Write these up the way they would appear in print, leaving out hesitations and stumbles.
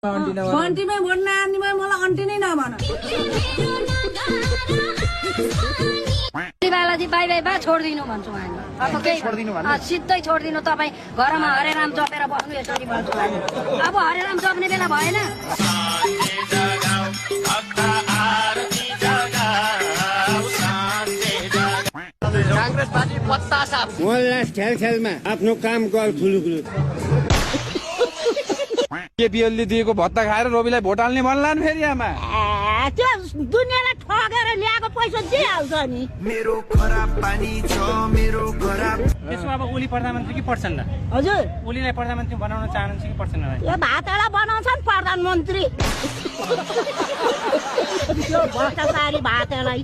बन्टीमै vote नहाल्नेमै मलाई aunty नै नभन। बालाजी बाई बाई बा छोडिदिनु भन्छु हामी। अब केही सिधै छोडिदिनु तपाईँ घरमा हरे राम जपेर बस्नु यसरी भन्छु हामी। अब हरे राम जप्ने बेला भएन। कांग्रेस पार्टी पत्ता साफ मोहल्ला छेलछेलमा आफ्नो काम गर खुलुखुलु। केपी ओलीले दिएको भत्ता खाएर रविलाई भोट हाल्ने भन्ला नि फेरि आमा। त्यो दुनियाँलाई ठगेर ल्याएको पैसा दिइहाल्छ नि। मेरो खराब पानी छ मेरो खराब। त्यसो अब ओली प्रधानमन्त्री कि प्रचण्ड? हजुर ओलीलाई प्रधानमन्त्री बनाउन चाहनुहुन्छ कि प्रचण्डलाई? यो भातडा बनाउँछन् प्रधानमन्त्री। त्यो भ्रष्टाचारी भातलाई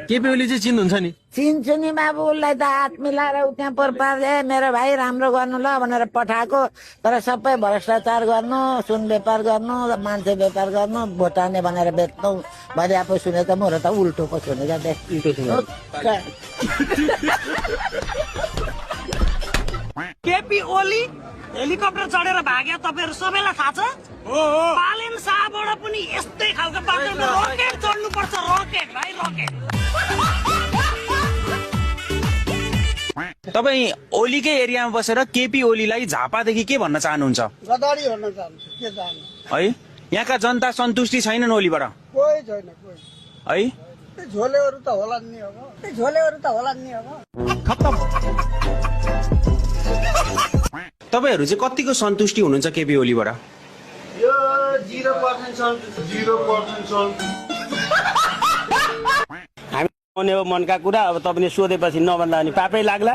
केपी ओली चाहिँ चिन्नुहुन्छ नि? चिन्छु नि बाबु, उसलाई त हात मिलाएर उ त्यहाँ पर्पाले मेरो भाइ राम्रो गर्नु ल भनेर पठाएको। तर सबै भ्रष्टाचार गर्नु, सुन व्यापार गर्नु, मान्छे व्यापार गर्नु, भोटाने भनेर बेच्नु भरे आफू सुने त मेरो त उल्टो पो सुनेको दे। केपी ओली हेलिकप्टर चढेर भाग्यो तपाईहरु सबैलाई थाहा छ? पालेन शाहबाट पनि यस्तै खालको बाटोमा रकेट चढ्नु पर्छ। रकेट भाइ रकेट। तपाईँ ओलीकै एरियामा बसेर केपी ओलीलाई झापादेखि के भन्न चाहनुहुन्छ? गदारी भन्न चाहन्छु। के चाहनु है यहाँका जनता सन्तुष्टि छैनन् ओलीबाट? कोही छैन कोही। है झोलेहरू त होला नि अब। झोलेहरू त होला नि अब। खत्तम। तपाईहरू चाहिँ कतिको सन्तुष्टि हुनुहुन्छ केपी ओलीबाट? यो 0% सन्तुष्टि। 0% हामी मनका कुरा अब तपाईँले सोधेपछि नभन्दा पनि पापै लाग्ला।